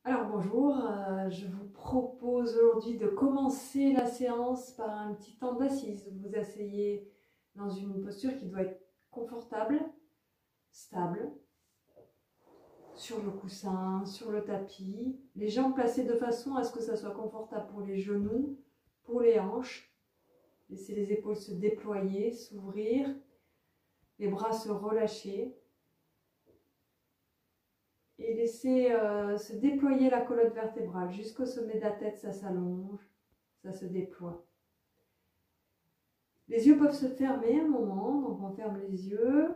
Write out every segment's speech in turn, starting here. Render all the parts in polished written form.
Alors bonjour, je vous propose aujourd'hui de commencer la séance par un petit temps d'assise. Vous vous asseyez dans une posture qui doit être confortable, stable, sur le coussin, sur le tapis. Les jambes placées de façon à ce que ça soit confortable pour les genoux, pour les hanches. Laissez les épaules se déployer, s'ouvrir, les bras se relâcher. Et laissez se déployer la colonne vertébrale jusqu'au sommet de la tête, ça s'allonge, ça se déploie. Les yeux peuvent se fermer un moment, donc on ferme les yeux.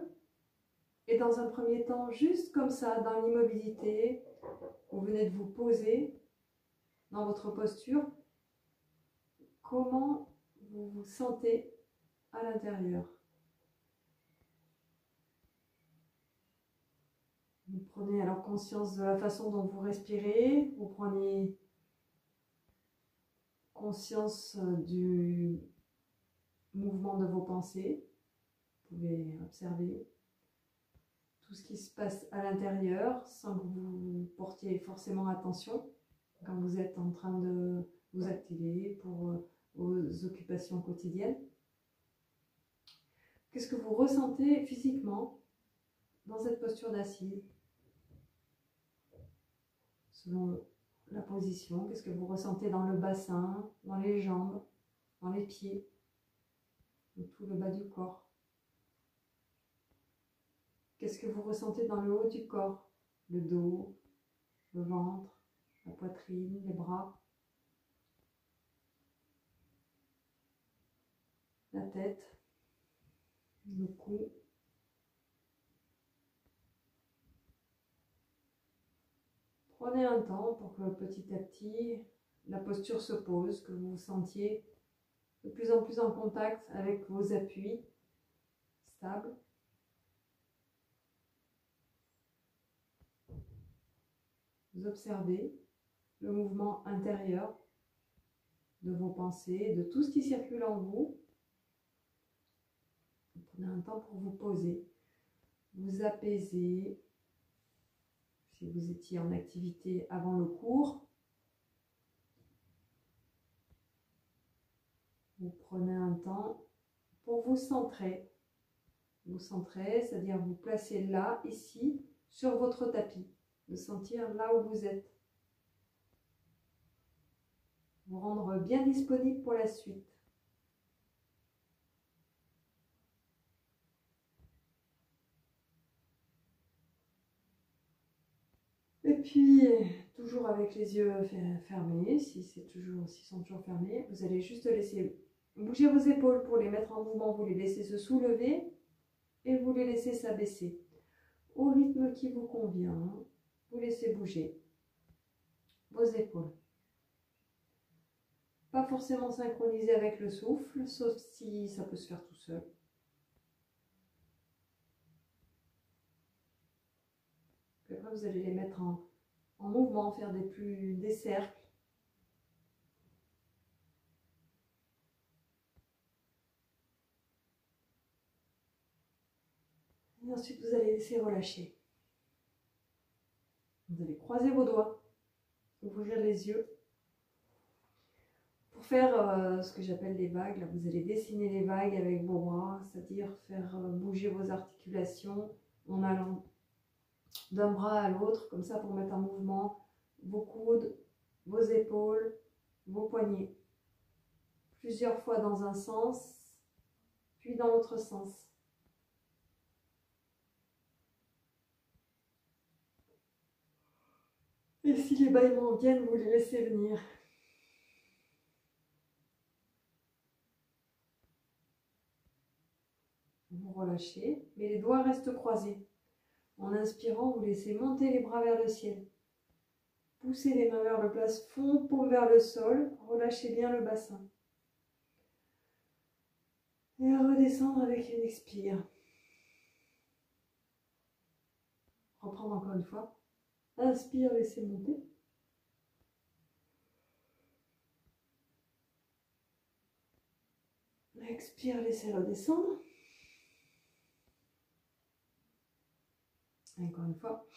Et dans un premier temps, juste comme ça, dans l'immobilité, vous venez de vous poser dans votre posture. Comment vous vous sentez à l'intérieur? Vous prenez alors conscience de la façon dont vous respirez, vous prenez conscience du mouvement de vos pensées. Vous pouvez observer tout ce qui se passe à l'intérieur sans que vous portiez forcément attention quand vous êtes en train de vous activer pour vos occupations quotidiennes. Qu'est-ce que vous ressentez physiquement dans cette posture d'assise? Selon la position, qu'est-ce que vous ressentez dans le bassin, dans les jambes, dans les pieds, dans tout le bas du corps? Qu'est-ce que vous ressentez dans le haut du corps? Le dos, le ventre, la poitrine, les bras, la tête, le cou. Prenez un temps pour que petit à petit la posture se pose, que vous vous sentiez de plus en plus en contact avec vos appuis stables. Vous observez le mouvement intérieur de vos pensées, de tout ce qui circule en vous. Prenez un temps pour vous poser, vous apaiser. Si vous étiez en activité avant le cours, vous prenez un temps pour vous centrer. Vous centrer, c'est-à-dire vous placer là, ici, sur votre tapis. De sentir là où vous êtes. Vous rendre bien disponible pour la suite. Et puis, toujours avec les yeux fermés, s'ils sont toujours fermés, vous allez juste laisser bouger vos épaules pour les mettre en mouvement. Vous les laissez se soulever et vous les laissez s'abaisser. Au rythme qui vous convient, vous laissez bouger vos épaules. Pas forcément synchronisé avec le souffle, sauf si ça peut se faire tout seul. Puis après, vous allez les mettre en mouvement, faire des cercles. Et ensuite, vous allez laisser relâcher. Vous allez croiser vos doigts, ouvrir les yeux. Pour faire ce que j'appelle des vagues, là, vous allez dessiner les vagues avec vos bras, c'est-à-dire faire bouger vos articulations en allant d'un bras à l'autre, comme ça pour mettre en mouvement vos coudes, vos épaules, vos poignets. Plusieurs fois dans un sens, puis dans l'autre sens. Et si les bâillements viennent, vous les laissez venir. Vous relâchez, mais les doigts restent croisés. En inspirant, vous laissez monter les bras vers le ciel. Poussez les mains vers le plafond, paume vers le sol. Relâchez bien le bassin. Et redescendre avec une expire. Reprendre encore une fois. Inspire, laissez monter. Expire, laissez redescendre. Encore une fois.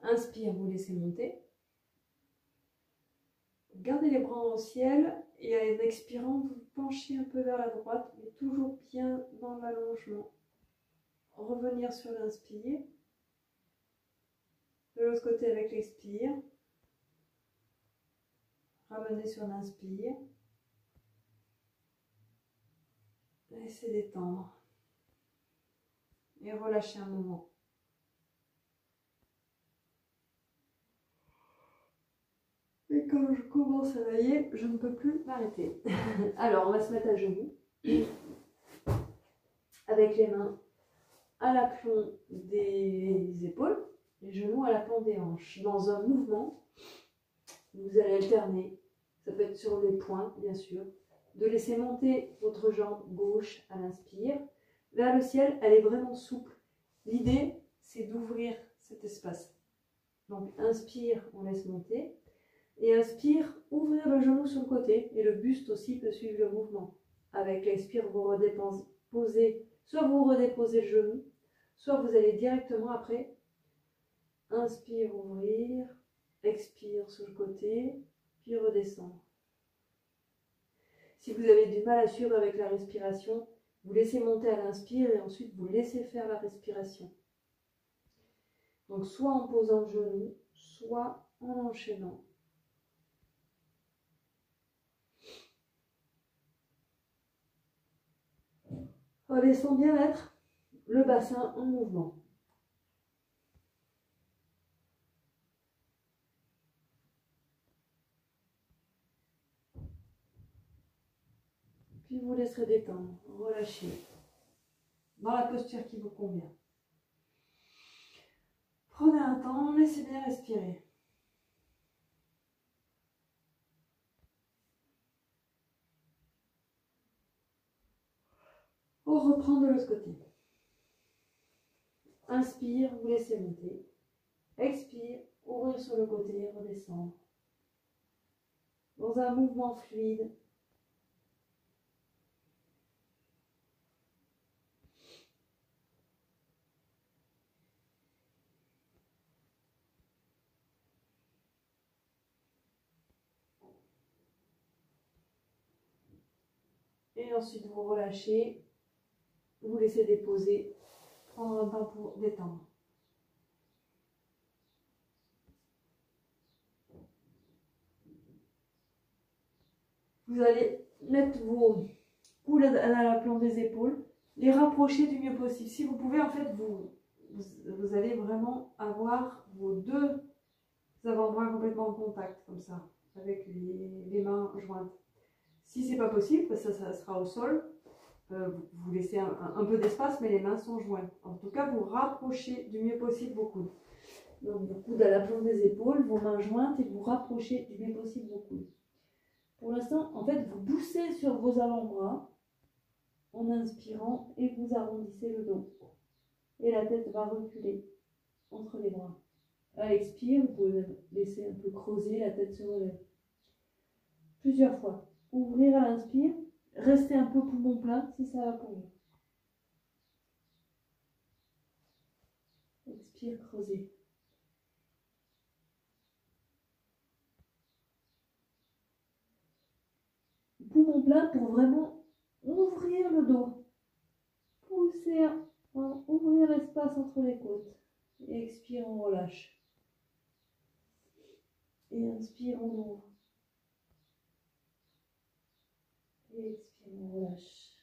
Inspire, vous laissez monter. Gardez les bras au ciel et en expirant, vous penchez un peu vers la droite, mais toujours bien dans l'allongement. Revenir sur l'inspire. De l'autre côté avec l'expire. Ramener sur l'inspire. Laissez détendre. Et relâchez un moment. Et quand je commence à vailler, je ne peux plus m'arrêter. Alors, on va se mettre à genoux. Avec les mains à l'aplomb des épaules, les genoux à l'aplomb des hanches. Dans un mouvement, vous allez alterner, ça peut être sur les poings bien sûr, de laisser monter votre jambe gauche à l'inspire vers le ciel, elle est vraiment souple. L'idée, c'est d'ouvrir cet espace. Donc inspire, on laisse monter, et inspire, ouvrir le genou sur le côté, et le buste aussi peut suivre le mouvement. Avec l'expire, vous redéposez, soit vous redéposez le genou, soit vous allez directement après, inspire, ouvrir, expire sur le côté, puis redescendre. Si vous avez du mal à suivre avec la respiration, vous laissez monter à l'inspire et ensuite vous laissez faire la respiration. Donc soit en posant le genou, soit en enchaînant. Laissons bien mettre le bassin en mouvement. Puis vous laisserez détendre, relâcher, dans la posture qui vous convient. Prenez un temps, laissez bien respirer. On reprend de l'autre côté. Inspire, vous laissez monter. Expire, ouvrir sur le côté, redescendre. Dans un mouvement fluide. Et ensuite vous relâchez, vous laissez déposer, prendre un temps pour détendre. Vous allez mettre vos coudes à l'aplomb des épaules, les rapprocher du mieux possible. Si vous pouvez, en fait, vous allez vraiment avoir vos deux avant-bras complètement en contact, comme ça, avec les mains jointes. Si c'est pas possible, ça sera au sol. Vous laissez un peu d'espace, mais les mains sont jointes. En tout cas, vous rapprochez du mieux possible vos coudes. Donc, vos coudes à l'aplomb des épaules, vos mains jointes, et vous rapprochez du mieux possible vos coudes. Pour l'instant, en fait, vous poussez sur vos avant-bras en inspirant et vous arrondissez le dos. Et la tête va reculer entre les bras. À l'expire, vous pouvez même laisser un peu creuser, la tête se relève. Plusieurs fois. Ouvrir à l'inspire, restez un peu poumon plein si ça va pour vous. Expire, creuser. Poumon plein pour vraiment ouvrir le dos. Pousser, ouvrir l'espace entre les côtes. Et expire, on relâche. Et inspire, on ouvre. Et expire, on relâche.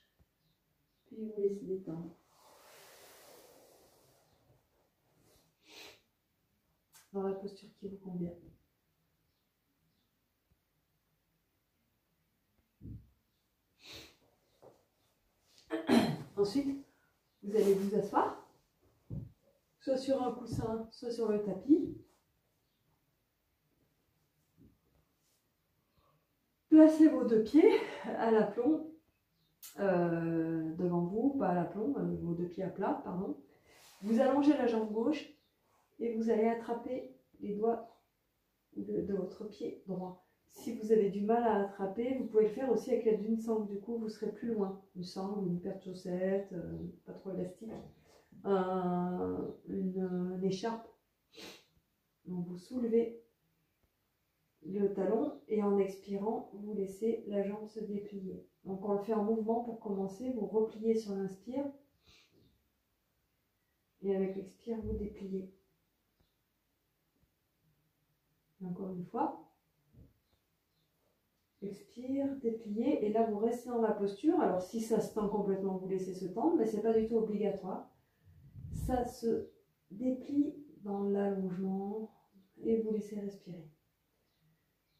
Puis vous laissez détendre. Dans la posture qui vous convient. Ensuite, vous allez vous asseoir, soit sur un coussin, soit sur le tapis. Placez vos deux pieds à l'aplomb devant vous, pas à l'aplomb, vos deux pieds à plat, pardon. Vous allongez la jambe gauche et vous allez attraper les doigts de votre pied droit. Si vous avez du mal à attraper, vous pouvez le faire aussi avec l'aide d'une sangle, du coup vous serez plus loin. Une sangle, une paire de chaussettes, pas trop élastique, une écharpe. Donc vous soulevez le talon et en expirant, vous laissez la jambe se déplier. Donc on le fait en mouvement pour commencer. Vous repliez sur l'inspire et avec l'expire, vous dépliez. Et encore une fois. Expire, déplier, et là vous restez dans la posture. Alors si ça se tend complètement, vous laissez se tendre, mais ce n'est pas du tout obligatoire. Ça se déplie dans l'allongement et vous laissez respirer.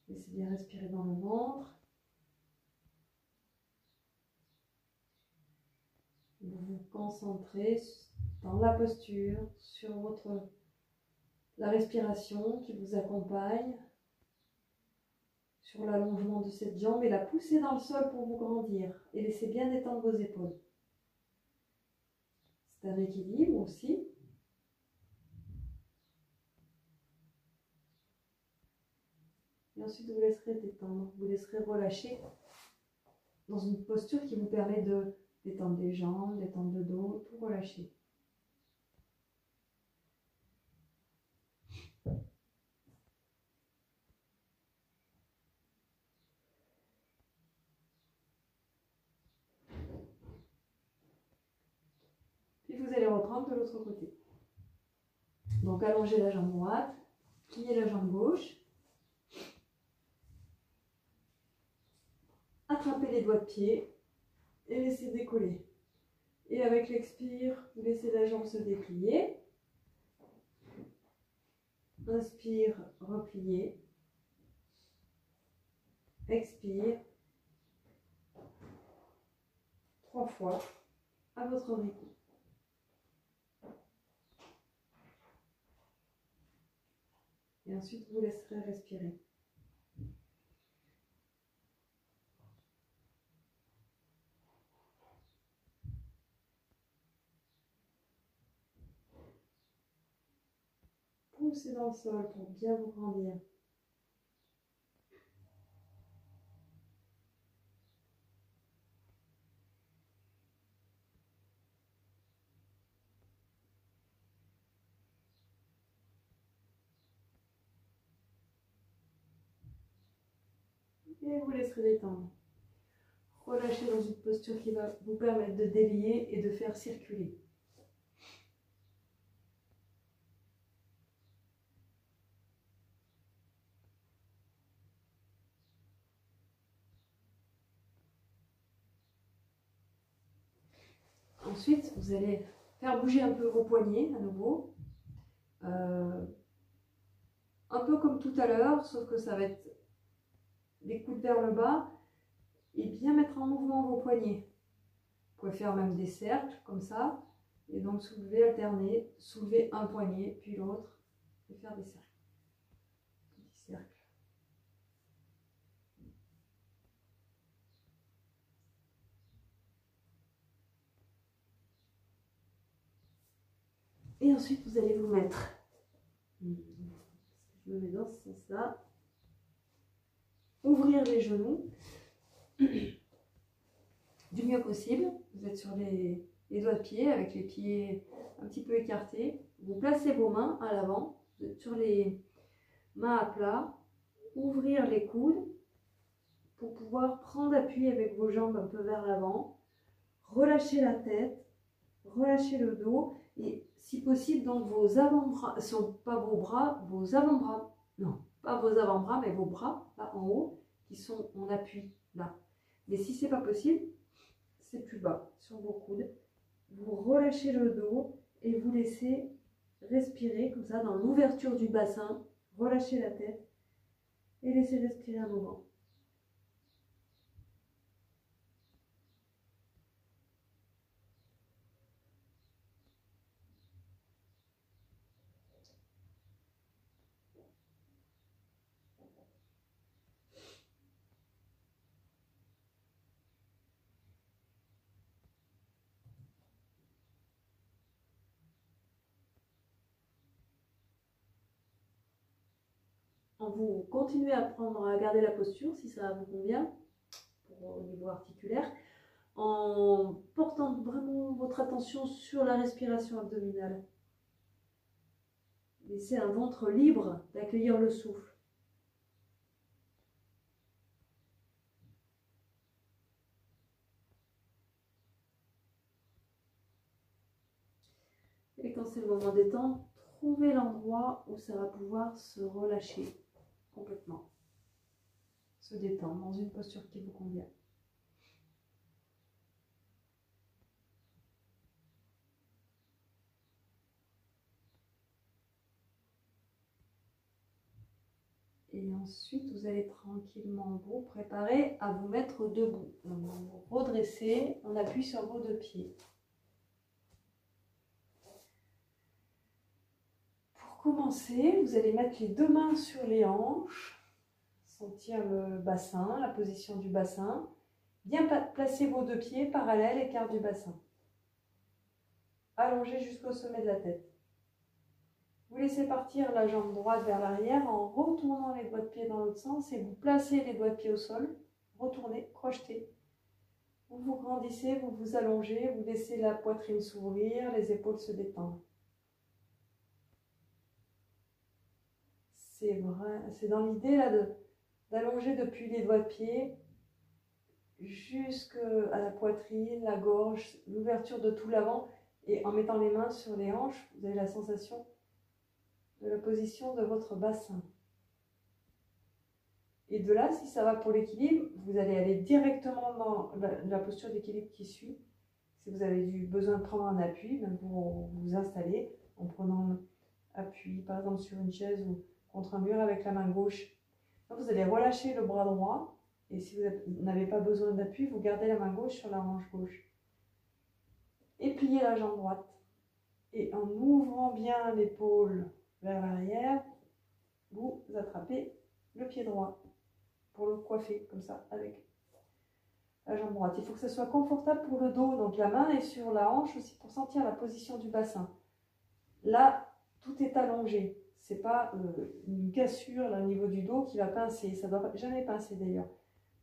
Laissez bien respirer dans le ventre. Vous vous concentrez dans la posture, sur la respiration qui vous accompagne, sur l'allongement de cette jambe et la poussez dans le sol pour vous grandir et laissez bien détendre vos épaules. C'est un équilibre aussi. Et ensuite vous laisserez détendre, vous laisserez relâcher dans une posture qui vous permet de détendre les jambes, détendre le dos, tout relâcher. Puis vous allez reprendre de l'autre côté. Donc allongez la jambe droite, pliez la jambe gauche, attrapez les doigts de pied et laissez décoller. Et avec l'expire, vous laissez la jambe se déplier. Inspire, repliez. Expire. 3 fois à votre rythme. Et ensuite, vous laisserez respirer. Poussez dans le sol pour bien vous grandir. Et vous laisserez détendre. Relâchez dans une posture qui va vous permettre de délier et de faire circuler. Ensuite, vous allez faire bouger un peu vos poignets à nouveau. Un peu comme tout à l'heure, sauf que ça va être les coudes vers le bas et bien mettre en mouvement vos poignets. Vous pouvez faire même des cercles comme ça et donc soulever, alterner, soulever un poignet puis l'autre et faire des cercles. Petits cercles. Et ensuite vous allez vous mettre. Je me mets dans ce sens-là. Ouvrir les genoux du mieux possible. Vous êtes sur les doigts de pied avec les pieds un petit peu écartés. Vous placez vos mains à l'avant. Vous êtes sur les mains à plat. Ouvrir les coudes pour pouvoir prendre appui avec vos jambes un peu vers l'avant. Relâchez la tête. Relâchez le dos. Et si possible, donc vos avant-bras, pas vos bras, vos avant-bras. Non, pas vos avant-bras, mais vos bras là en haut qui sont en appui là. Mais si c'est pas possible, c'est plus bas sur vos coudes. Vous relâchez le dos et vous laissez respirer comme ça dans l'ouverture du bassin. Relâchez la tête et laissez respirer un moment. Vous continuez à garder la posture si ça vous convient au niveau articulaire, en portant vraiment votre attention sur la respiration abdominale. Laissez un ventre libre d'accueillir le souffle. quand c'est le moment détente, trouvez l'endroit où ça va pouvoir se relâcher complètement. Se détendre dans une posture qui vous convient. Et ensuite, vous allez tranquillement vous préparer à vous mettre debout. Donc, vous vous redressez, on appuie sur vos deux pieds. Pour commencer, vous allez mettre les deux mains sur les hanches, sentir le bassin, la position du bassin. Bien placer vos deux pieds parallèles, écart du bassin. Allongez jusqu'au sommet de la tête. Vous laissez partir la jambe droite vers l'arrière en retournant les doigts de pied dans l'autre sens et vous placez les doigts de pied au sol. Retournez, crochetez. Vous vous grandissez, vous vous allongez, vous laissez la poitrine s'ouvrir, les épaules se détendre. C'est vrai, c'est dans l'idée là d'allonger depuis les doigts de pied jusqu'à la poitrine, la gorge, l'ouverture de tout l'avant. Et en mettant les mains sur les hanches, vous avez la sensation de la position de votre bassin. Et de là, si ça va pour l'équilibre, vous allez aller directement dans la posture d'équilibre qui suit. Si vous avez besoin de prendre un appui, même pour vous installer en prenant appui, par exemple sur une chaise ou contre un mur avec la main gauche. Donc, vous allez relâcher le bras droit. Et si vous n'avez pas besoin d'appui, vous gardez la main gauche sur la hanche gauche. Et pliez la jambe droite. Et en ouvrant bien l'épaule vers l'arrière, vous attrapez le pied droit pour le coiffer comme ça avec la jambe droite. Il faut que ce soit confortable pour le dos, donc la main est sur la hanche aussi pour sentir la position du bassin. Là, tout est allongé. C'est pas une cassure là, au niveau du dos qui va pincer. Ça ne doit jamais pincer d'ailleurs.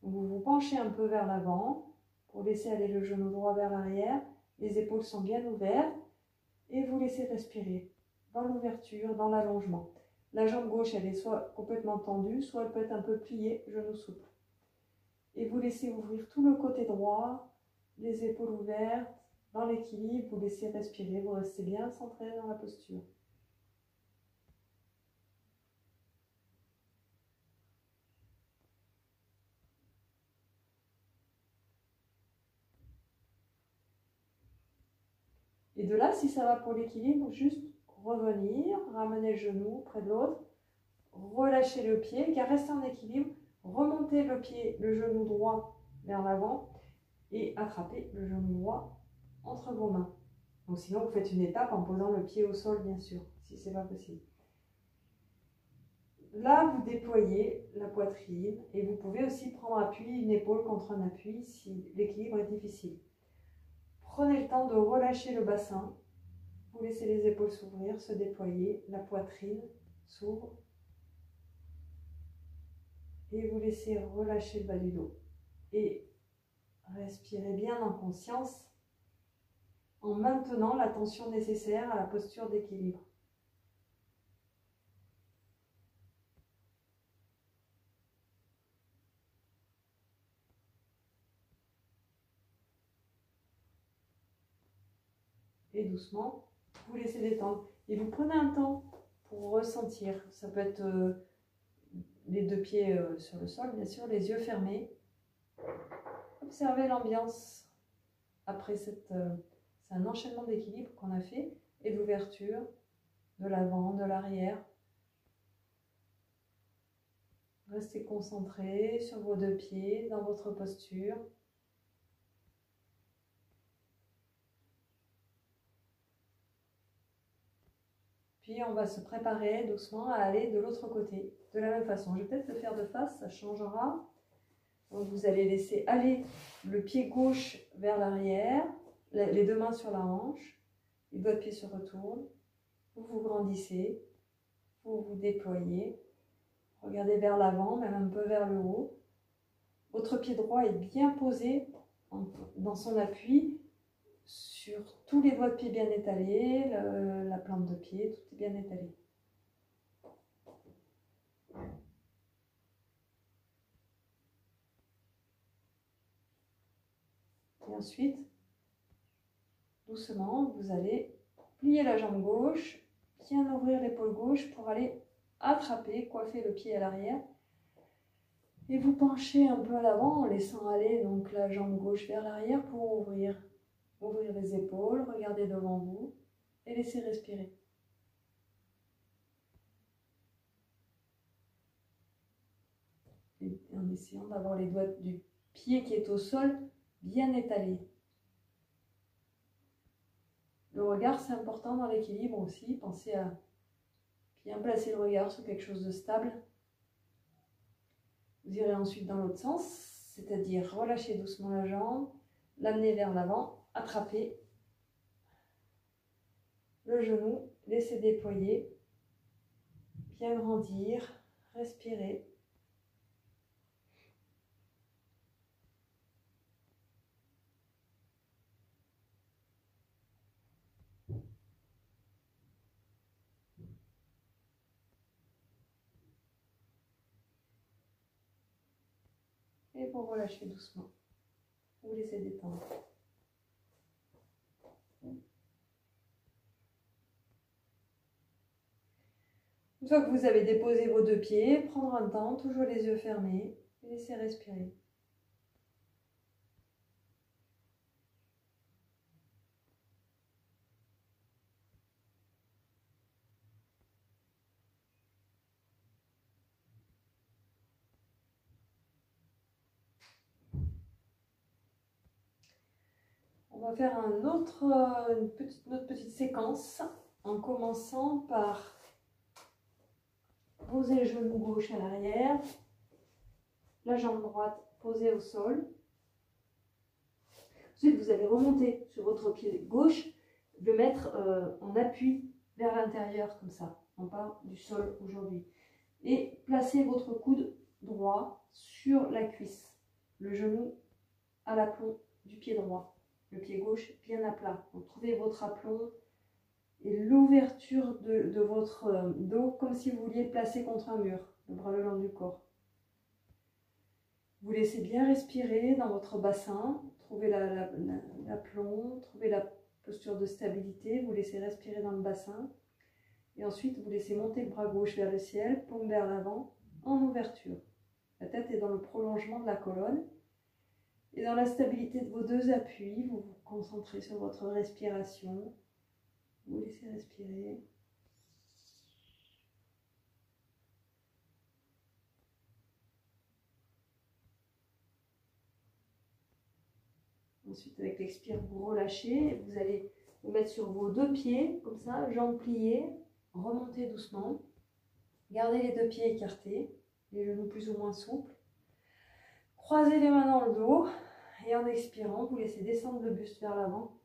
Vous vous penchez un peu vers l'avant pour laisser aller le genou droit vers l'arrière. Les épaules sont bien ouvertes et vous laissez respirer dans l'ouverture, dans l'allongement. La jambe gauche, elle est soit complètement tendue, soit elle peut être un peu pliée, genou souple. Et vous laissez ouvrir tout le côté droit, les épaules ouvertes, dans l'équilibre, vous laissez respirer, vous restez bien centré dans la posture. Et de là, si ça va pour l'équilibre, juste revenir, ramener le genou près de l'autre, relâcher le pied, car rester en équilibre, remonter le pied, le genou droit vers l'avant et attraper le genou droit entre vos mains. Donc sinon, vous faites une étape en posant le pied au sol, bien sûr, si ce n'est pas possible. Là, vous déployez la poitrine et vous pouvez aussi prendre appui, une épaule contre un appui si l'équilibre est difficile. Prenez le temps de relâcher le bassin. Vous laissez les épaules s'ouvrir, se déployer, la poitrine s'ouvre. Et vous laissez relâcher le bas du dos. Et respirez bien en conscience en maintenant la tension nécessaire à la posture d'équilibre. Et doucement, vous laissez détendre. Et vous prenez un temps pour ressentir. Ça peut être les deux pieds sur le sol, bien sûr, les yeux fermés. Observez l'ambiance après c'est un enchaînement d'équilibre qu'on a fait et d'ouverture de l'avant, de l'arrière. Restez concentré sur vos deux pieds, dans votre posture. Puis on va se préparer doucement à aller de l'autre côté, de la même façon. Je vais peut-être le faire de face, ça changera. Donc vous allez laisser aller le pied gauche vers l'arrière, les deux mains sur la hanche, les doigts de pied se retournent, vous vous grandissez, vous vous déployez, regardez vers l'avant, même un peu vers le haut. Votre pied droit est bien posé dans son appui, sur tous les doigts de pied bien étalés, la plante de pied, tout est bien étalé. Et ensuite, doucement, vous allez pliez la jambe gauche, bien ouvrir l'épaule gauche pour aller attraper, coiffer le pied à l'arrière. Et vous penchez un peu à l'avant en laissant aller donc la jambe gauche vers l'arrière pour ouvrir les épaules, regardez devant vous et laissez respirer. Et en essayant d'avoir les doigts du pied qui est au sol bien étalés. Le regard, c'est important dans l'équilibre aussi. Pensez à bien placer le regard sur quelque chose de stable. Vous irez ensuite dans l'autre sens, c'est-à-dire relâcher doucement la jambe, l'amener vers l'avant, attraper le genou, laisser déployer, bien grandir, respirer. Et vous relâchez doucement. Vous laissez détendre. Une fois que vous avez déposé vos deux pieds, prendre un temps, toujours les yeux fermés, et laisser respirer. On va faire une autre petite séquence en commençant par poser le genou gauche à l'arrière, la jambe droite posée au sol. Ensuite, vous allez remonter sur votre pied gauche, le mettre en appui vers l'intérieur comme ça. On part du sol aujourd'hui. Et placez votre coude droit sur la cuisse, le genou à l'aplomb du pied droit. Le pied gauche bien à plat. Donc trouvez votre aplomb et l'ouverture de votre dos comme si vous vouliez placer contre un mur, le bras le long du corps. Vous laissez bien respirer dans votre bassin, trouvez l'aplomb, trouvez la posture de stabilité, vous laissez respirer dans le bassin et ensuite vous laissez monter le bras gauche vers le ciel, paume vers l'avant en ouverture. La tête est dans le prolongement de la colonne. Et dans la stabilité de vos deux appuis, vous vous concentrez sur votre respiration. Vous laissez respirer. Ensuite, avec l'expire, vous relâchez. Vous allez vous mettre sur vos deux pieds, comme ça, jambes pliées. Remontez doucement. Gardez les deux pieds écartés, les genoux plus ou moins souples. Croisez les mains dans le dos. Et en expirant, vous laissez descendre le buste vers l'avant.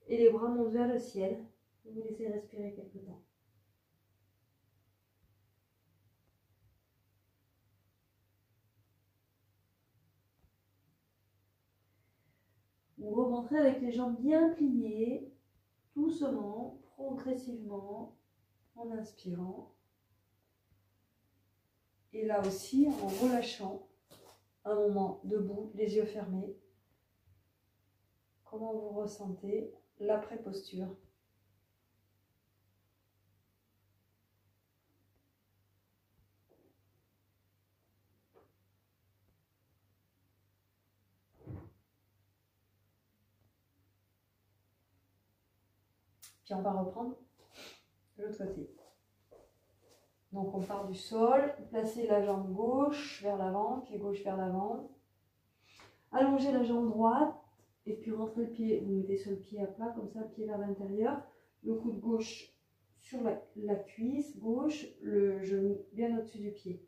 Et les bras montent vers le ciel. Vous laissez respirer quelques temps. Vous remonterez avec les jambes bien pliées, doucement, progressivement, en inspirant. Et là aussi, en relâchant, un moment debout, les yeux fermés. Comment vous ressentez l'après-posture ? Puis on va reprendre de l'autre côté. Donc on part du sol, placez la jambe gauche vers l'avant, pied gauche vers l'avant. Allongez la jambe droite et puis rentrez le pied, vous mettez sur le pied à plat, comme ça, le pied vers l'intérieur. Le coude gauche sur la cuisse gauche, le genou bien au-dessus du pied.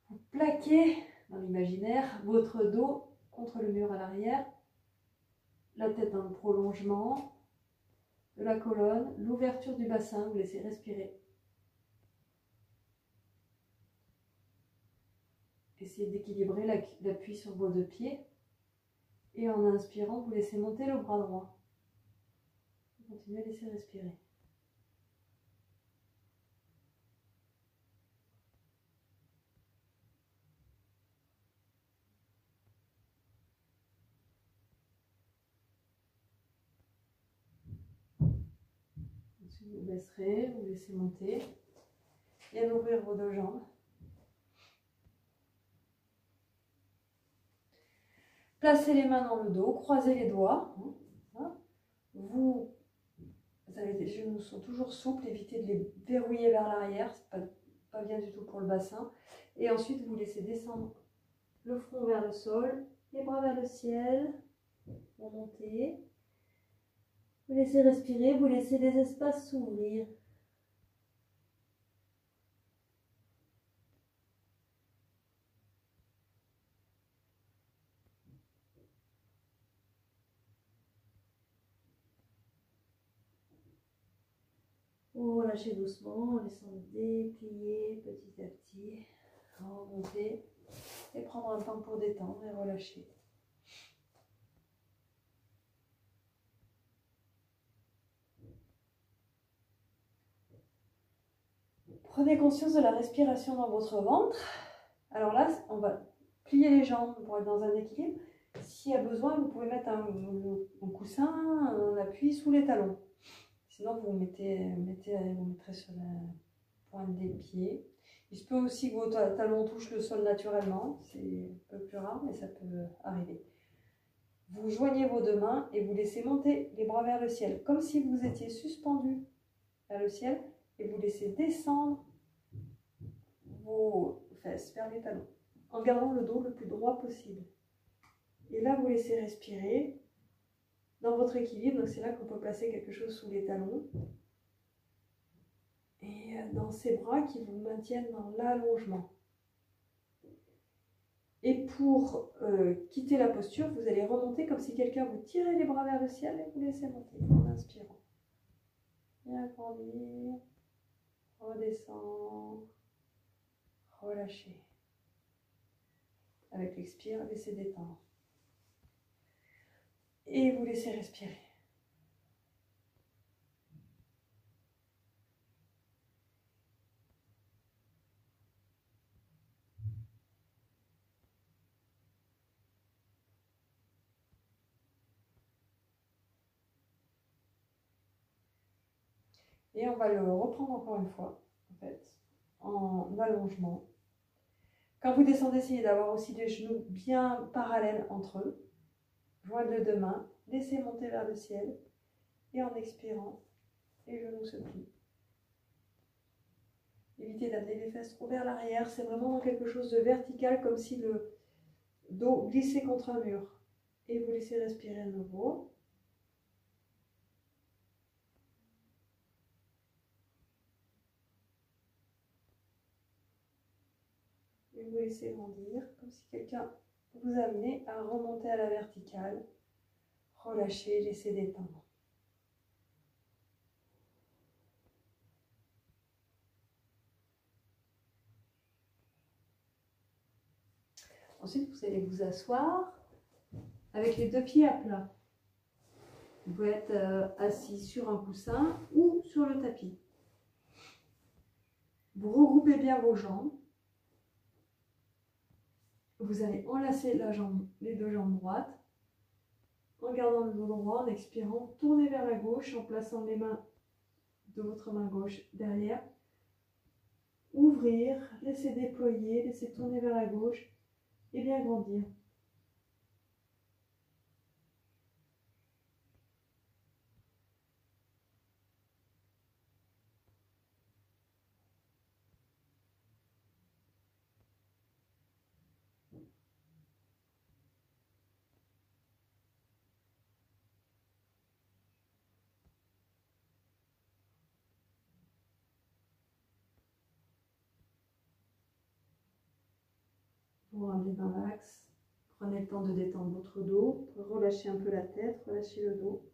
Vous plaquez dans l'imaginaire votre dos contre le mur à l'arrière, la tête dans le prolongement de la colonne, l'ouverture du bassin, vous laissez respirer. Essayez d'équilibrer l'appui sur vos deux pieds. Et en inspirant, vous laissez monter le bras droit. Continuez à laisser respirer. Vous baisserez, vous laissez monter. Bien ouvrir vos deux jambes. Placez les mains dans le dos, croisez les doigts. Vos genoux sont toujours souples, évitez de les verrouiller vers l'arrière, c'est pas bien du tout pour le bassin. Et ensuite, vous laissez descendre le front vers le sol, les bras vers le ciel, vous montez. Vous laissez respirer, vous laissez les espaces s'ouvrir. Vous relâchez doucement en laissant déplier petit à petit, remonter et prendre un temps pour détendre et relâcher. Prenez conscience de la respiration dans votre ventre. Alors là, on va plier les jambes pour être dans un équilibre. S'il y a besoin, vous pouvez mettre un coussin, un appui sous les talons. Sinon, vous mettrez sur la pointe des pieds. Il se peut aussi que vos talons touchent le sol naturellement. C'est un peu plus rare, mais ça peut arriver. Vous joignez vos deux mains et vous laissez monter les bras vers le ciel, comme si vous étiez suspendu vers le ciel, et vous laissez descendre vos fesses vers les talons, en gardant le dos le plus droit possible. Et là, vous laissez respirer dans votre équilibre. Donc c'est là qu'on peut placer quelque chose sous les talons. Et dans ces bras qui vous maintiennent dans l'allongement. Et pour quitter la posture, vous allez remonter comme si quelqu'un vous tirait les bras vers le ciel et vous laissez monter en inspirant. Bien grandir, redescendre, relâcher. Avec l'expire, laissez détendre. Et vous laissez respirer. Et on va le reprendre encore une fois, en fait, en allongement. Quand vous descendez, essayez d'avoir aussi les genoux bien parallèles entre eux. Joindre les deux mains, laissez monter vers le ciel. Et en expirant, les genoux se plient. Évitez d'amener les fesses trop vers l'arrière. C'est vraiment dans quelque chose de vertical, comme si le dos glissait contre un mur. Et vous laissez respirer à nouveau. Et vous laissez grandir, comme si quelqu'un vous amenait à remonter à la verticale. Relâchez, laissez détendre. Ensuite, vous allez vous asseoir avec les deux pieds à plat. Vous pouvez être assis sur un coussin ou sur le tapis. Vous regroupez bien vos jambes. Vous allez enlacer les deux jambes droites. En gardant le dos droit, en expirant, tournez vers la gauche en plaçant les mains de votre main gauche derrière. Ouvrir, laissez déployer, laissez tourner vers la gauche et bien grandir. Vous ramenez dans l'axe. Prenez le temps de détendre votre dos. Relâchez un peu la tête, relâchez le dos.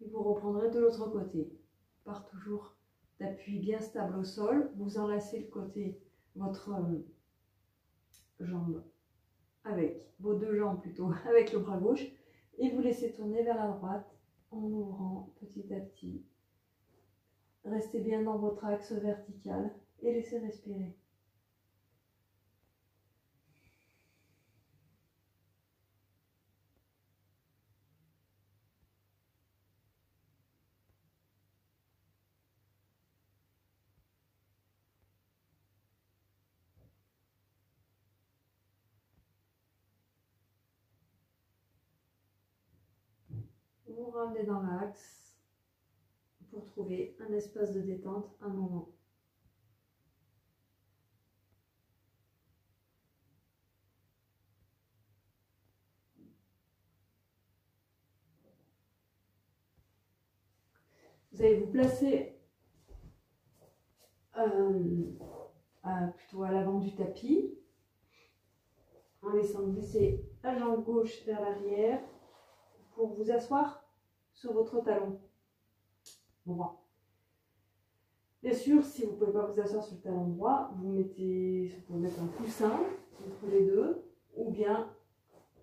Et vous reprendrez de l'autre côté. Par toujours d'appui bien stable au sol. Vous enlacez le côté, votre jambe avec, vos deux jambes plutôt, avec le bras gauche. Et vous laissez tourner vers la droite en ouvrant petit à petit. Restez bien dans votre axe vertical et laissez respirer. ramenez dans l'axe pour trouver un espace de détente, un moment. Vous allez vous placer plutôt à l'avant du tapis, en laissant glisser la jambe gauche vers l'arrière pour vous asseoir sur votre talon droit. Bien sûr, si vous ne pouvez pas vous asseoir sur le talon droit, vous pouvez mettre un coussin entre les deux, ou bien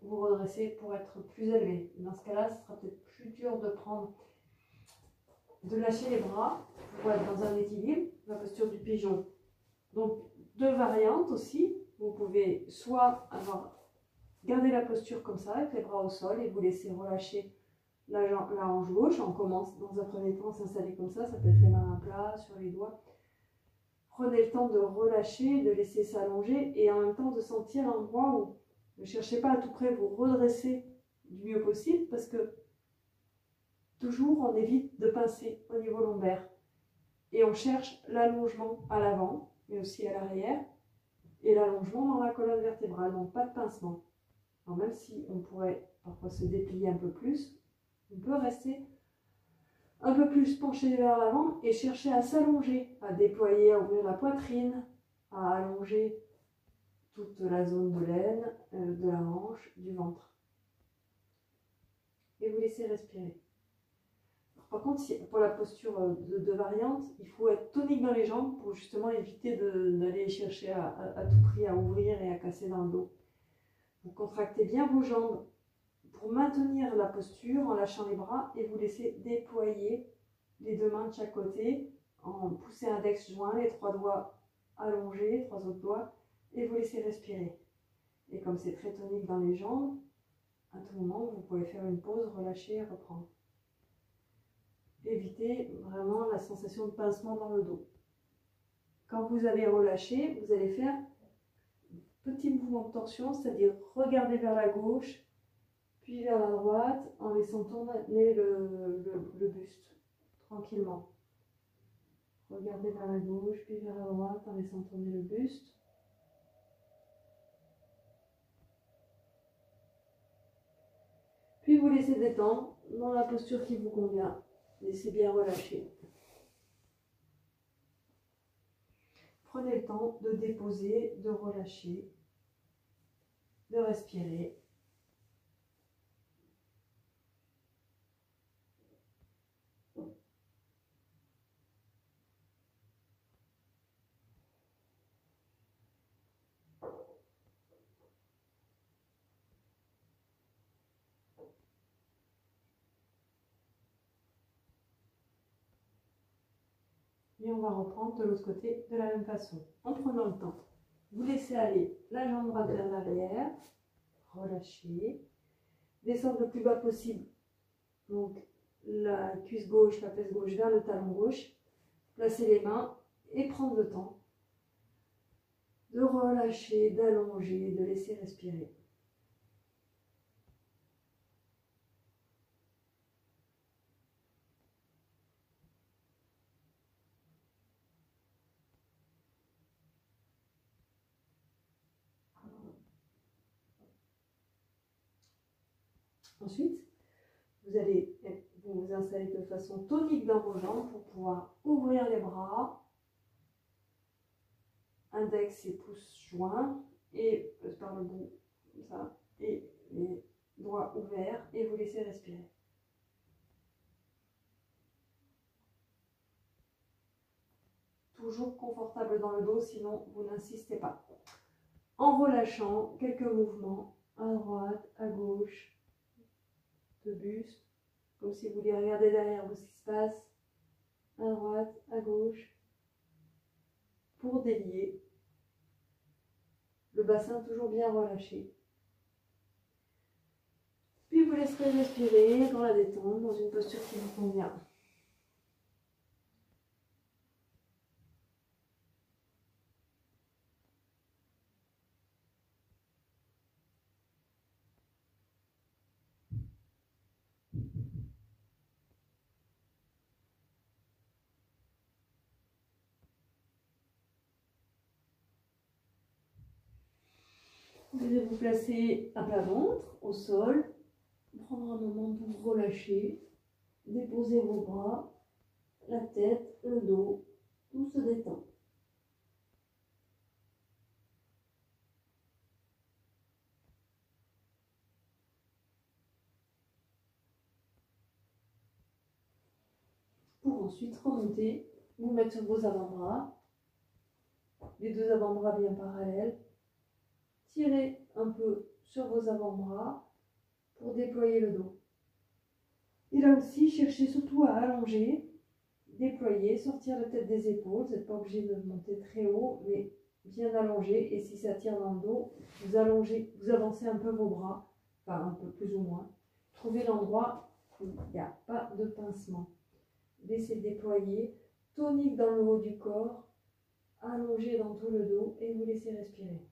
vous redresser pour être plus élevé. Dans ce cas-là, ce sera peut-être plus dur de lâcher les bras pour être dans un équilibre, la posture du pigeon. Donc, deux variantes aussi. Vous pouvez soit garder la posture comme ça, avec les bras au sol, et vous laisser relâcher la hanche gauche. On commence dans un premier temps à s'installer comme ça peut être les mains à plat, sur les doigts. Prenez le temps de relâcher, de laisser s'allonger, et en même temps de sentir l'endroit où ne cherchez pas à tout près vous redresser du mieux possible, parce que toujours on évite de pincer au niveau lombaire. Et on cherche l'allongement à l'avant, mais aussi à l'arrière, et l'allongement dans la colonne vertébrale, donc pas de pincement. Alors même si on pourrait parfois se déplier un peu plus, on peut rester un peu plus penché vers l'avant et chercher à s'allonger, à déployer, à ouvrir la poitrine, à allonger toute la zone de l'aine, de la hanche, du ventre. Et vous laissez respirer. Par contre, pour la posture de variante, il faut être tonique dans les jambes pour justement éviter d'aller chercher à tout prix à ouvrir et à casser dans le dos. Vous contractez bien vos jambes pour maintenir la posture en lâchant les bras, et vous laissez déployer les deux mains de chaque côté, en poussez index joint, les trois doigts allongés, les trois autres doigts, et vous laissez respirer. Et comme c'est très tonique dans les jambes, à tout moment, vous pouvez faire une pause, relâcher et reprendre. Évitez vraiment la sensation de pincement dans le dos. Quand vous avez relâché, vous allez faire petit mouvement de torsion, c'est-à-dire regarder vers la gauche, puis vers la droite, en laissant tourner le buste, tranquillement. Regardez vers la gauche, puis vers la droite, en laissant tourner le buste. Puis vous laissez détendre dans la posture qui vous convient. Laissez bien relâcher. Prenez le temps de déposer, de relâcher, de respirer. Et on va reprendre de l'autre côté de la même façon, en prenant le temps. Vous laissez aller la jambe droite vers l'arrière, relâchez, descendre le plus bas possible. Donc la cuisse gauche, la fesse gauche vers le talon gauche. Placez les mains et prendre le temps de relâcher, d'allonger, de laisser respirer. Ensuite, vous allez vous installer de façon tonique dans vos jambes pour pouvoir ouvrir les bras, index et pouce joints, et par le bout, comme ça, et les doigts ouverts, et vous laissez respirer. Toujours confortable dans le dos, sinon vous n'insistez pas. En relâchant, quelques mouvements, à droite, à gauche, de buste, comme si vous vouliez regarder derrière vous ce qui se passe, à droite, à gauche, pour délier. Le bassin toujours bien relâché. Puis vous laisserez respirer dans la détente, dans une posture qui vous convient. Vous allez vous placer à plat ventre, au sol, prendre un moment pour relâcher, déposer vos bras, la tête, le dos, tout se détend. Pour ensuite remonter, vous mettre sur vos avant-bras, les deux avant-bras bien parallèles. Tirez un peu sur vos avant-bras pour déployer le dos. Et là aussi, cherchez surtout à allonger, déployer, sortir la tête des épaules. Vous n'êtes pas obligé de monter très haut, mais bien allonger. Et si ça tire dans le dos, vous allongez, vous avancez un peu vos bras, enfin un peu plus ou moins. Trouvez l'endroit où il n'y a pas de pincement. Laissez déployer, tonique dans le haut du corps, allongé dans tout le dos et vous laissez respirer.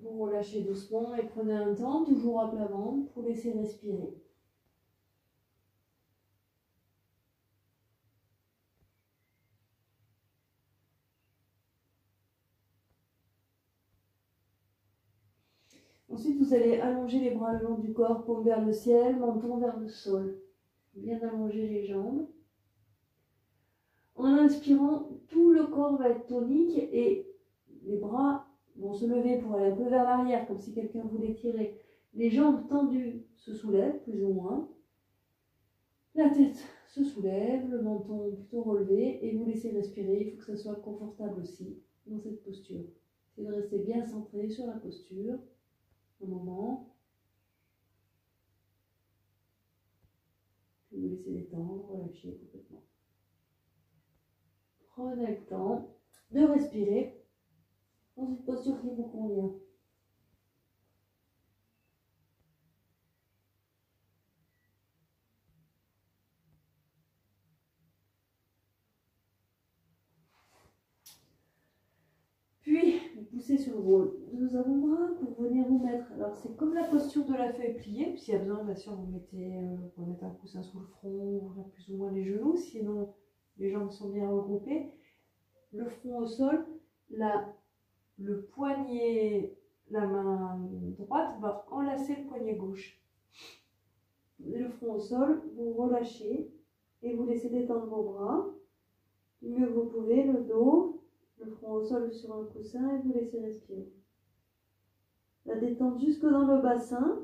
Vous relâchez doucement et prenez un temps, toujours à plat ventre, pour laisser respirer. Ensuite, vous allez allonger les bras le long du corps, paume vers le ciel, menton vers le sol. Bien allonger les jambes. En inspirant, tout le corps va être tonique et les bras vont se lever pour aller un peu vers l'arrière, comme si quelqu'un voulait tirer. Les jambes tendues se soulèvent, plus ou moins. La tête se soulève, le menton plutôt relevé, et vous laissez respirer. Il faut que ça soit confortable aussi dans cette posture. C'est de rester bien centré sur la posture. Un moment. Puis vous laissez détendre, relâcher complètement. Prenez le temps de respirer dans une posture qui vous convient. Puis, vous poussez sur vos deux avant-bras pour venir vous mettre. Alors, c'est comme la posture de la feuille pliée. S'il y a besoin, bien sûr, vous mettez un coussin sous le front, ouvrez plus ou moins les genoux. Sinon, les jambes sont bien regroupées. Le front au sol, le poignet, la main droite va enlacer le poignet gauche. Le front au sol, vous relâchez et vous laissez détendre vos bras. Du mieux que vous pouvez, le dos, le front au sol sur un coussin et vous laissez respirer. La détente jusque dans le bassin.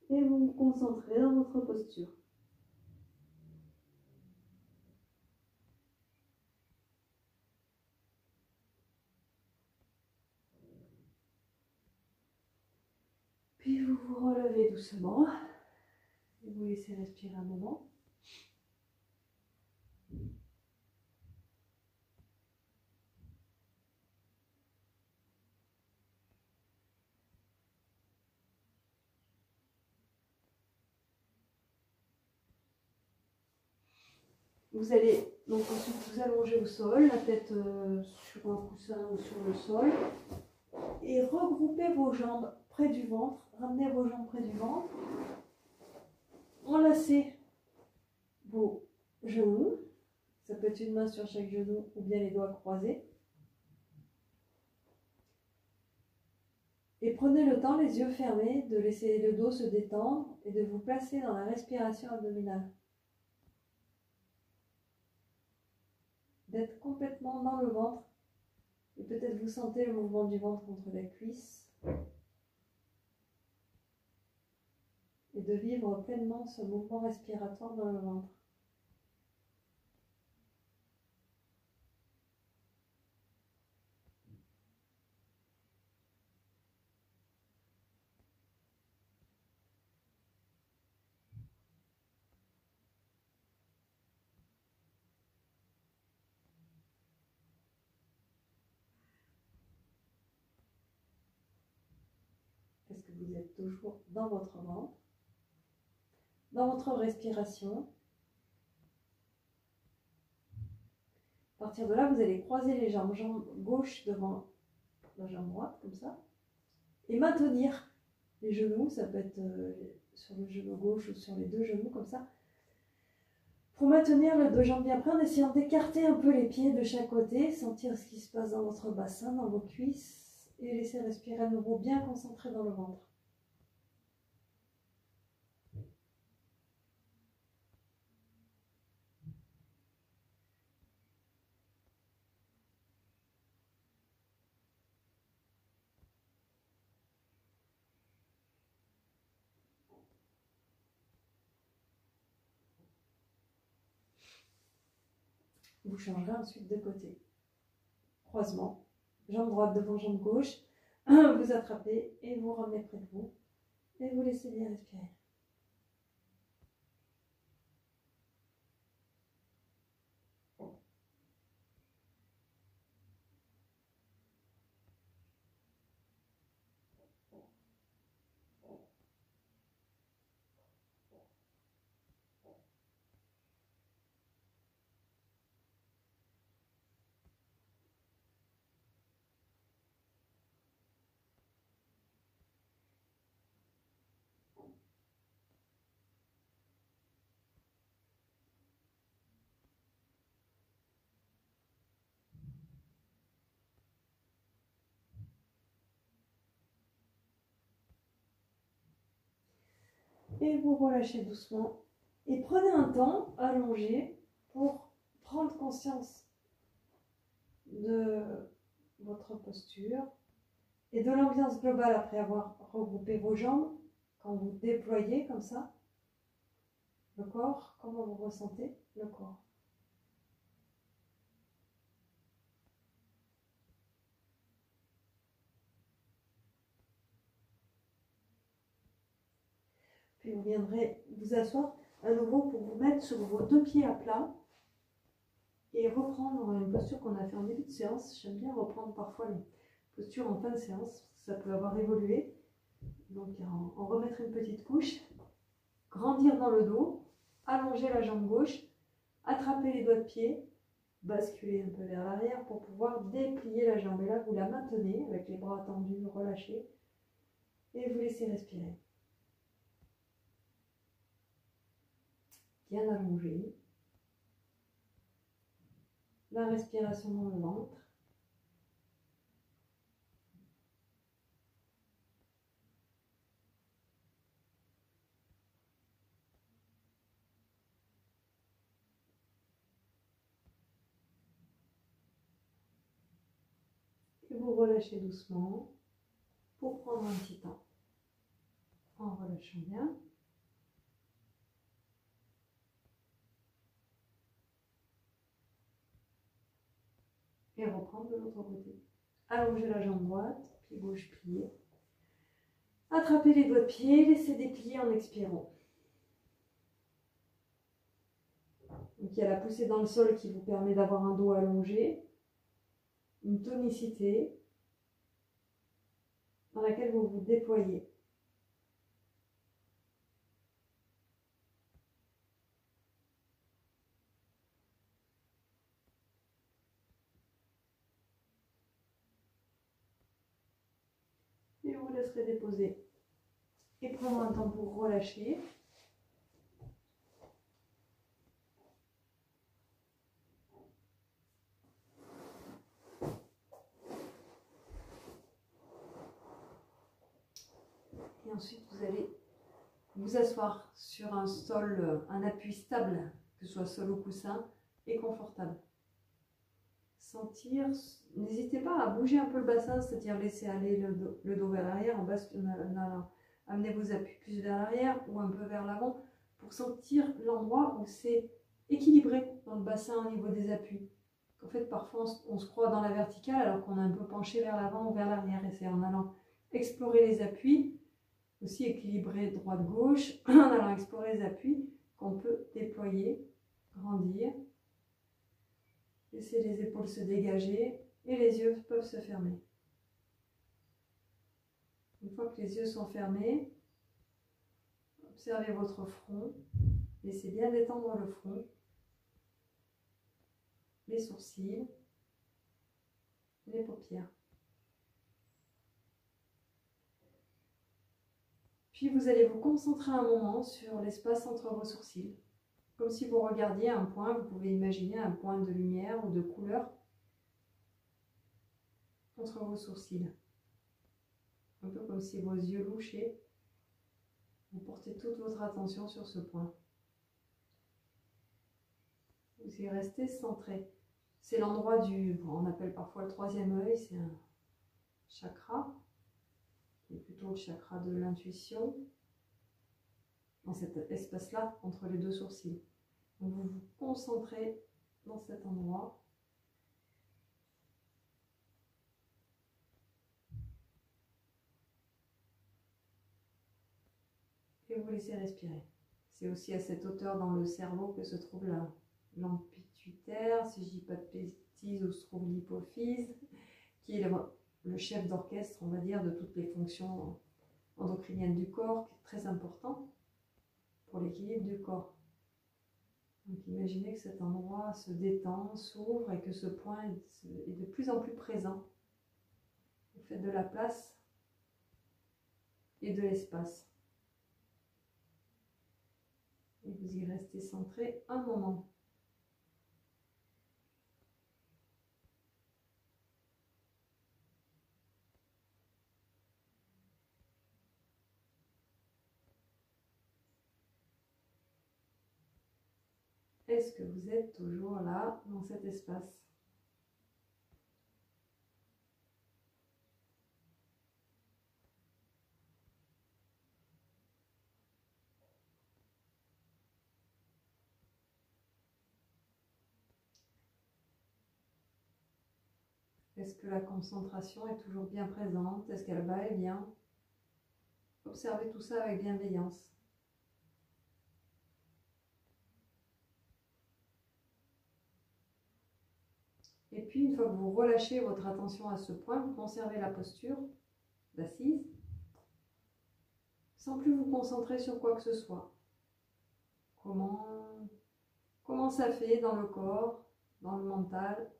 Et vous vous concentrez dans votre posture. Puis vous vous relevez doucement et vous laissez respirer un moment. Vous allez donc ensuite vous allonger au sol, la tête sur un coussin ou sur le sol, et regrouper vos jambes près du ventre. Ramenez vos jambes près du ventre. Enlacez vos genoux. Ça peut être une main sur chaque genou ou bien les doigts croisés. Et prenez le temps, les yeux fermés, de laisser le dos se détendre et de vous placer dans la respiration abdominale. D'être complètement dans le ventre. Et peut-être vous sentez le mouvement du ventre contre la cuisse. Et de vivre pleinement ce mouvement respiratoire dans le ventre. vous êtes toujours dans votre ventre, dans votre respiration. À partir de là, vous allez croiser les jambes, jambe gauche devant la jambe droite, comme ça, et maintenir les genoux, ça peut être sur le genou gauche ou sur les deux genoux, comme ça, pour maintenir les deux jambes bien près, en essayant d'écarter un peu les pieds de chaque côté, sentir ce qui se passe dans votre bassin, dans vos cuisses, et laisser respirer à nouveau bien concentré dans le ventre. Vous changerez ensuite de côté. Croisement, jambe droite devant jambe gauche, vous attrapez et vous ramenez près de vous et vous laissez bien respirer. Et vous relâchez doucement. Et prenez un temps allongé pour prendre conscience de votre posture et de l'ambiance globale après avoir regroupé vos jambes. Quand vous déployez comme ça le corps, comment vous ressentez le corps? Puis vous viendrez vous asseoir à nouveau pour vous mettre sur vos deux pieds à plat et reprendre une posture qu'on a fait en début de séance. J'aime bien reprendre parfois les postures en fin de séance, ça peut avoir évolué. Donc en remettre une petite couche, grandir dans le dos, allonger la jambe gauche, attraper les doigts de pied, basculer un peu vers l'arrière pour pouvoir déplier la jambe. Et là, vous la maintenez avec les bras tendus, relâchés, et vous laissez respirer. Bien allongé. La respiration dans le ventre. Et vous relâchez doucement pour prendre un petit temps. En relâchant bien. Et reprendre de l'autre côté. Allongez la jambe droite, pied gauche plié. Attrapez les doigts de pied, laissez déplier en expirant. Donc il y a la poussée dans le sol qui vous permet d'avoir un dos allongé, une tonicité dans laquelle vous vous déployez. Et vous laisserez déposer. Et prendre un temps pour relâcher. Et ensuite, vous allez vous asseoir sur un sol, un appui stable, que ce soit sol ou coussin, et confortable. Sentir, n'hésitez pas à bouger un peu le bassin, c'est-à-dire laisser aller le dos vers l'arrière, en allant amener vos appuis plus vers l'arrière ou un peu vers l'avant, pour sentir l'endroit où c'est équilibré dans le bassin au niveau des appuis. En fait, parfois, on se croit dans la verticale alors qu'on est un peu penché vers l'avant ou vers l'arrière. Et c'est en allant explorer les appuis, aussi équilibrer droite-gauche, en allant explorer les appuis, qu'on peut déployer, grandir, laisser les épaules se dégager et les yeux peuvent se fermer. Une fois que les yeux sont fermés, observez votre front. Laissez bien détendre le front, les sourcils, les paupières. Puis vous allez vous concentrer un moment sur l'espace entre vos sourcils. Comme si vous regardiez un point, vous pouvez imaginer un point de lumière ou de couleur entre vos sourcils. Un peu comme si vos yeux louchaient. Vous portez toute votre attention sur ce point. Vous y restez centré. C'est l'endroit on appelle parfois le troisième œil, c'est un chakra, qui est plutôt le chakra de l'intuition, dans cet espace-là, entre les deux sourcils. Donc vous vous concentrez dans cet endroit. Et vous laissez respirer. C'est aussi à cette hauteur dans le cerveau que se trouve la langue pituitaire, si je ne dis pas de bêtises, où se trouve l'hypophyse, qui est le chef d'orchestre, on va dire, de toutes les fonctions endocriniennes du corps, qui est très important pour l'équilibre du corps. Donc imaginez que cet endroit se détend, s'ouvre et que ce point est de plus en plus présent. Vous faites de la place et de l'espace. Et vous y restez centré un moment. Est-ce que vous êtes toujours là, dans cet espace ? Est-ce que la concentration est toujours bien présente? Est-ce qu'elle va et vient? Observez tout ça avec bienveillance. Et puis, une fois que vous relâchez votre attention à ce point, vous conservez la posture d'assise, sans plus vous concentrer sur quoi que ce soit. Comment ça fait dans le corps, dans le mental,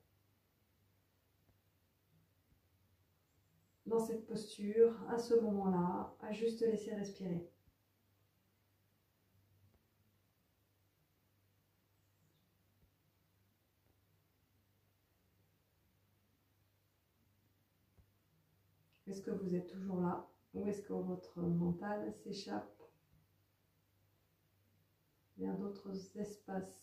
dans cette posture, à ce moment-là, à juste laisser respirer. Est-ce que vous êtes toujours là ou est-ce que votre mental s'échappe vers d'autres espaces?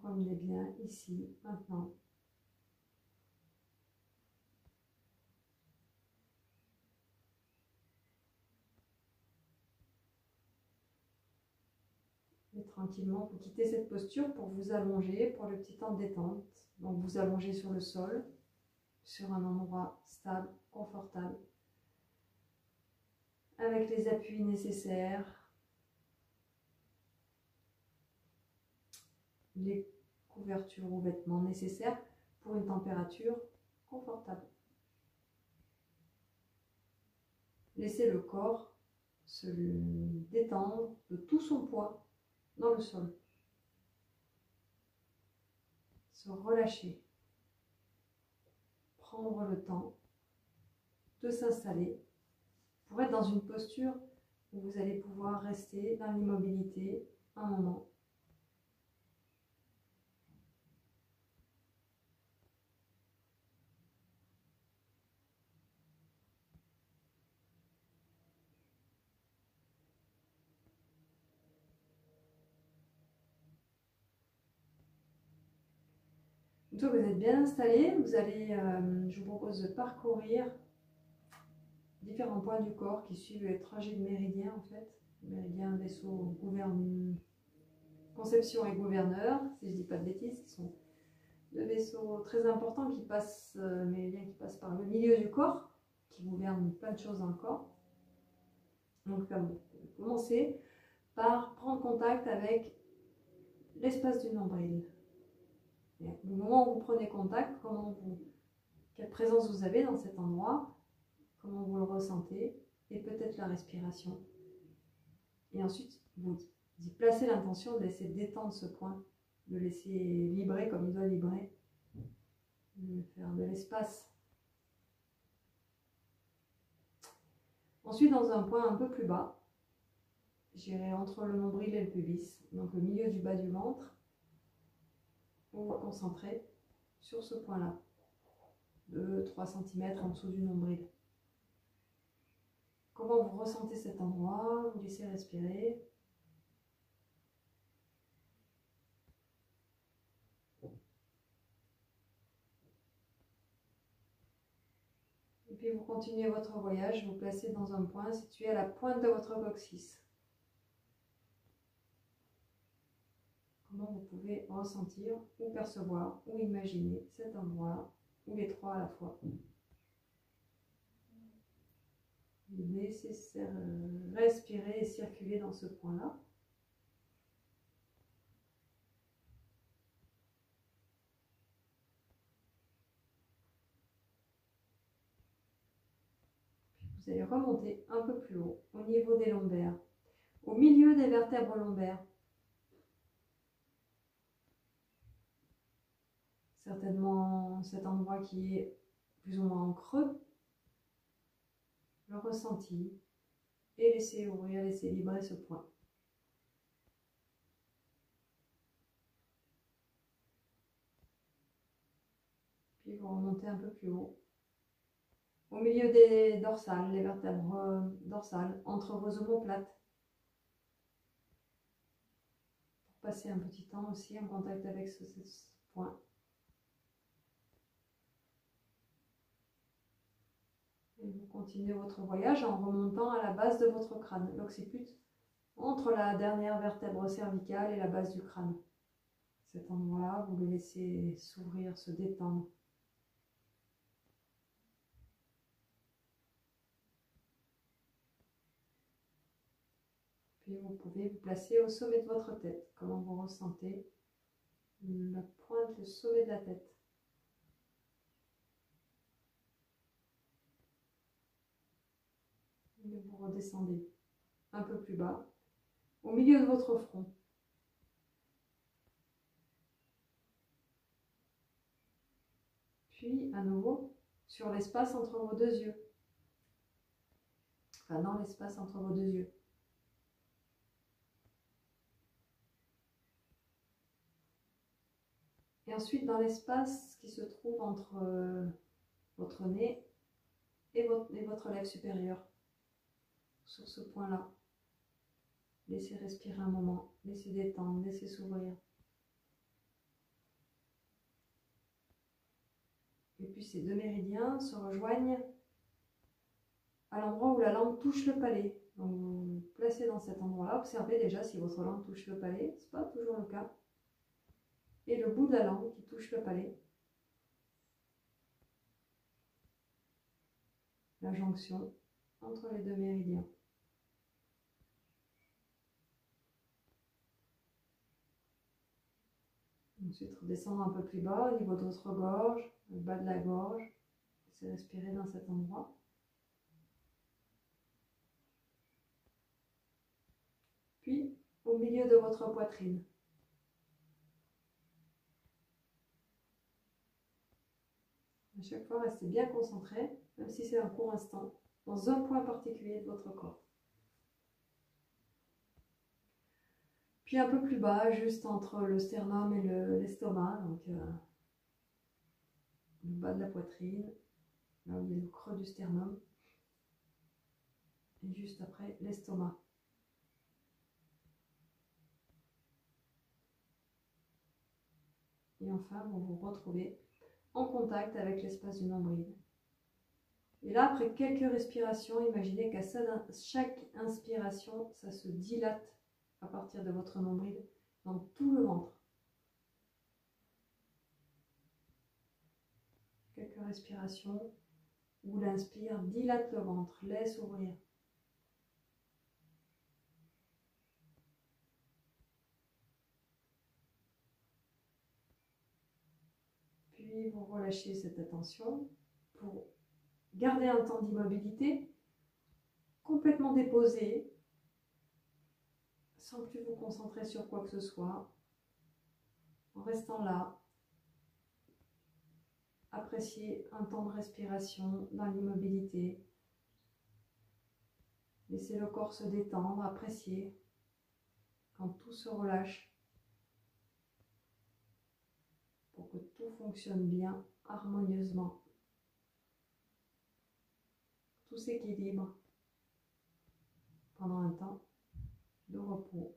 Revenez bien ici, maintenant. Et tranquillement, vous quittez cette posture pour vous allonger pour le petit temps de détente. Donc vous allongez sur le sol, sur un endroit stable, confortable, avec les appuis nécessaires, les couvertures ou vêtements nécessaires pour une température confortable. Laissez le corps se détendre de tout son poids dans le sol. Se relâcher. Prendre le temps de s'installer pour être dans une posture où vous allez pouvoir rester dans l'immobilité un moment. Une fois que vous êtes bien installé, je vous propose de parcourir différents points du corps qui suivent les trajets de méridien en fait. Méridien, vaisseau, conception et gouverneur, si je ne dis pas de bêtises, qui sont deux vaisseaux très importants qui passent, méridiens qui passent par le milieu du corps, qui gouvernent plein de choses dans le corps. Donc vous pouvez commencer par prendre contact avec l'espace du nombril. Et au moment où vous prenez contact, quelle présence vous avez dans cet endroit, comment vous le ressentez, et peut-être la respiration. Et ensuite, vous y placez l'intention de laisser détendre ce point, de laisser vibrer comme il doit vibrer, de faire de l'espace. Ensuite, dans un point un peu plus bas, j'irai entre le nombril et le pubis, donc le milieu du bas du ventre. Vous vous concentrez sur ce point-là, 2-3 cm en dessous du nombril. Comment vous ressentez cet endroit? Vous laissez respirer. Et puis vous continuez votre voyage, vous placez dans un point situé à la pointe de votre coccyx. Comment vous pouvez ressentir ou percevoir ou imaginer cet endroit-là, ou les trois à la fois. Laissez respirer et circuler dans ce point-là. Vous allez remonter un peu plus haut, au niveau des lombaires, au milieu des vertèbres lombaires. Certainement cet endroit qui est plus ou moins en creux. Le ressenti. Et laissez ouvrir, laissez vibrer ce point. Puis vous remontez un peu plus haut. Au milieu des dorsales, les vertèbres dorsales, entre vos omoplates. Pour passer un petit temps aussi en contact avec ce point. Et vous continuez votre voyage en remontant à la base de votre crâne, l'occiput, entre la dernière vertèbre cervicale et la base du crâne. Cet endroit-là, vous le laissez s'ouvrir, se détendre. Puis vous pouvez vous placer au sommet de votre tête. Comment vous ressentez la pointe, le sommet de la tête. Et vous redescendez un peu plus bas, au milieu de votre front. Puis, à nouveau, sur l'espace entre vos deux yeux. Enfin, dans l'espace entre vos deux yeux. Et ensuite, dans l'espace qui se trouve entre votre nez et votre lèvre supérieure. Sur ce point-là. Laissez respirer un moment, laissez détendre, laissez s'ouvrir. Et puis ces deux méridiens se rejoignent à l'endroit où la langue touche le palais. Donc vous vous placez dans cet endroit-là, observez déjà si votre langue touche le palais, ce n'est pas toujours le cas. Et le bout de la langue qui touche le palais. La jonction entre les deux méridiens. Ensuite, redescendre un peu plus bas au niveau de votre gorge, le bas de la gorge. Laissez respirer dans cet endroit. Puis, au milieu de votre poitrine. À chaque fois, restez bien concentré, même si c'est un court instant, dans un point particulier de votre corps. Puis un peu plus bas, juste entre le sternum et l'estomac, donc le bas de la poitrine, là où il y a le creux du sternum, et juste après l'estomac. Et enfin, vous vous retrouvez en contact avec l'espace du nombril. Et là, après quelques respirations, imaginez qu'à chaque inspiration, ça se dilate à partir de votre nombril dans tout le ventre. Quelques respirations où l'inspire dilate le ventre, laisse ouvrir. relâcher cette attention, pour garder un temps d'immobilité, complètement déposé, sans plus vous concentrer sur quoi que ce soit, en restant là. Appréciez un temps de respiration dans l'immobilité. Laissez le corps se détendre, appréciez quand tout se relâche pour que tout fonctionne bien, harmonieusement. Tout s'équilibre pendant un temps de repos.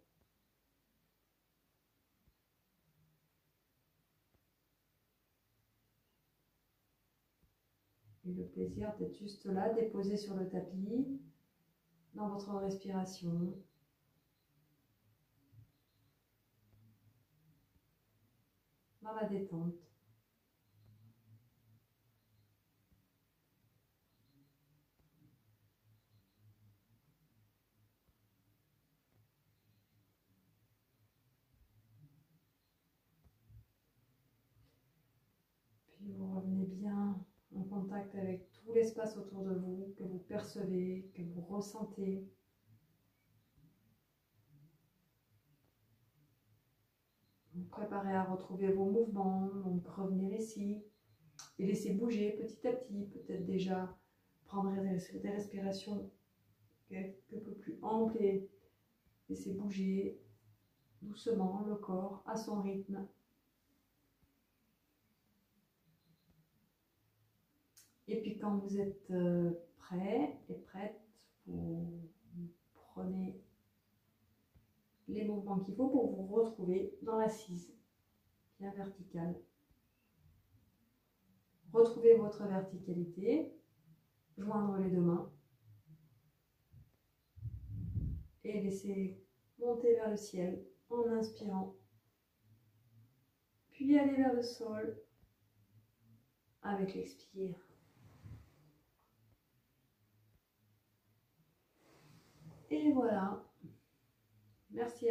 Et le plaisir d'être juste là, déposé sur le tapis, dans votre respiration. Dans la détente. Puis vous revenez bien en contact avec tout l'espace autour de vous, que vous percevez, que vous ressentez. Vous préparez à retrouver vos mouvements, donc revenir ici et laisser bouger petit à petit, peut-être déjà prendre des respirations quelque peu plus amples et laisser bouger doucement le corps à son rythme. Et puis quand vous êtes prêt et prête, vous prenez les mouvements qu'il faut pour vous retrouver dans l'assise, bien verticale. Retrouvez votre verticalité, joindre les deux mains et laisser monter vers le ciel en inspirant, puis aller vers le sol avec l'expire. Et voilà, merci à vous.